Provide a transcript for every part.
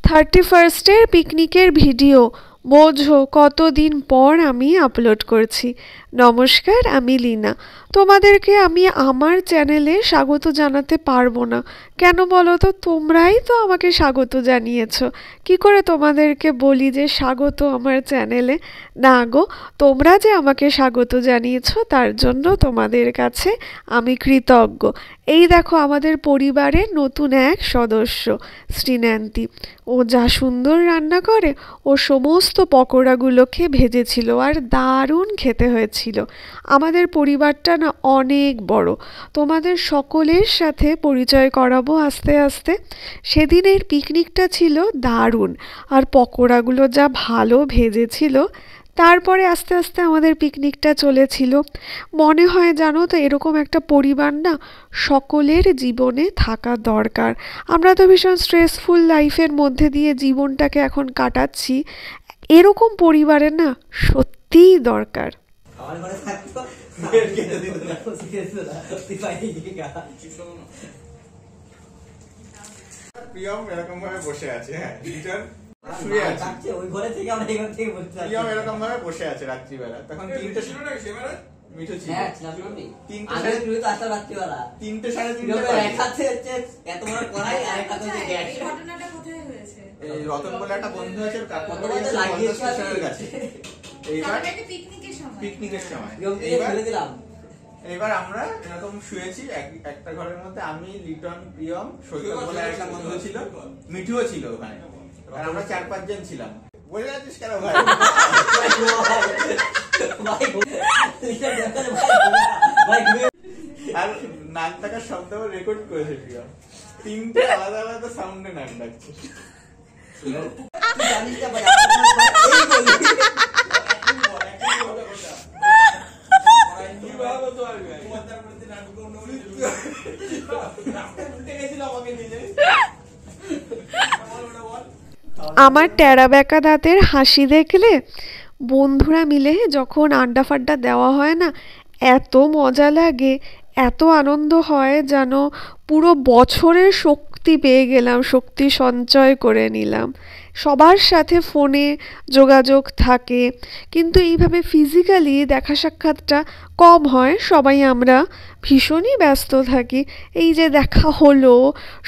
31 পিকনিকের ভিডিও বোঝো কতদিন পর আমি আপলোড করছি। নমস্কার, আমি লীনা। তোমাদেরকে আমি আমার চ্যানেলে স্বাগত জানাতে পারবো না কেন বলো তো? তোমরাই তো আমাকে স্বাগত জানিয়েছো। কি করে তোমাদেরকে বলি যে স্বাগত আমার চ্যানেলে? না গো, তোমরা যে আমাকে স্বাগত জানিয়েছো তার জন্য তোমাদের কাছে আমি কৃতজ্ঞ। এই দেখো আমাদের পরিবারের নতুন এক সদস্য শ্রীনয়ন্তী। ও যা সুন্দর রান্না করে, ও সমস্ত পকোড়াগুলোকে ভেজেছিল আর দারুণ খেতে হয়েছিল। আমাদের পরিবারটা না অনেক বড়, তোমাদের সকলের সাথে পরিচয় করাবো আস্তে আস্তে। সেদিনের পিকনিকটা ছিল দারুণ, আর পকোড়াগুলো যা ভালো ভেজেছিল। তারপরে আস্তে আস্তে আমাদের পিকনিকটা চলেছিল। মনে হয় জানো তো, এরকম একটা পরিবার না সকলের জীবনে থাকা দরকার। আমরা তো ভীষণ স্ট্রেসফুল লাইফের মধ্যে দিয়ে জীবনটাকে এখন কাটাচ্ছি, এরকম পরিবারের না সত্যিই দরকার। প্রিয়ম এরকম ভাবে বসে আছে, হ্যাঁ শুয়ে আছে ওই ঘরে থেকে আমরা এখান থেকে বলছি। প্রিয়ম এরকম ভাবে বসে আছে রাত্রিবেলা, তখন 3টে ছিল না সেবেলা মিঠু ছিল। হ্যাঁ ছিলাম আমি। 3টে তুমি তো আসলে রাত্রিবেলা 3টে 3:30 একসাথে হচ্ছে এত বড় কড়াই আর একটা হচ্ছে গ্যাস। এই ঘটনাটা কোথায় হয়েছে? এই রতন বলে একটা বন্ধু আছে, কাকুরবাড়ি স্টেশনের কাছে। এইবার পিকনিকের সময় এইবার আমরা এরকম শুয়েছি একটা ঘরের মধ্যে, আমি, লিটন, প্রিয়ম, সৈকত বলে একটা বন্ধু ছিল, মিঠুও ছিল ওখানে। আর আমরা 4-5 জন ছিলাম। বলে যাচ্ছিস কেন ভাই? আর নাক ডাকার শব্দ রেকর্ড করেছে প্রিয়ম। 3টে আলাদা আলাদা সাউন্ডে নাক ডাকছে। আমার টেরা বেঁকা দাঁতের হাসি দেখলে বন্ধুরা মিলে যখন আড্ডা ফাড্ডা দেওয়া হয় না, এত মজা লাগে, এত আনন্দ হয়, যেন পুরো বছরের শক্তি পেয়ে গেলাম, শক্তি সঞ্চয় করে নিলাম। সবার সাথে ফোনে যোগাযোগ থাকে, কিন্তু এইভাবে ফিজিক্যালি দেখা সাক্ষাৎটা কম হয়। সবাই আমরা ভীষণই ব্যস্ত থাকি। এই যে দেখা হলো,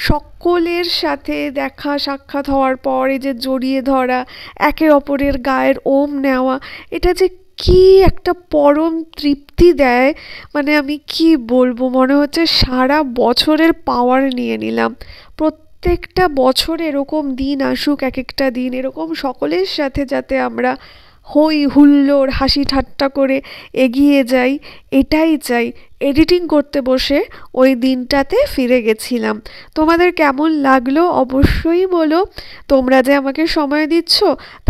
সকলের সাথে দেখা সাক্ষাৎ হওয়ার পর এই যে জড়িয়ে ধরা, একে অপরের গায়ের ওম নেওয়া, এটা যে কি একটা পরম তৃপ্তি দেয়, মানে আমি কি বলবো, মনে হচ্ছে সারা বছরের পাওয়ার নিয়ে নিলাম। প্রত্যেকটা বছর এরকম দিন আসুক, এক একটা দিন এরকম সকলের সাথে যাতে আমরা হই হুল্লোড় হাসি ঠাট্টা করে এগিয়ে যাই, এটাই চাই। এডিটিং করতে বসে ওই দিনটাতে ফিরে গেছিলাম। তোমাদের কেমন লাগলো অবশ্যই বলো। তোমরা যে আমাকে সময় দিচ্ছ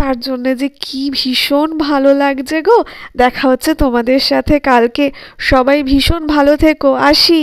তার জন্য যে কি ভীষণ ভালো লাগছে গো। দেখা হচ্ছে তোমাদের সাথে কালকে। সবাই ভীষণ ভালো থেকো, আসি।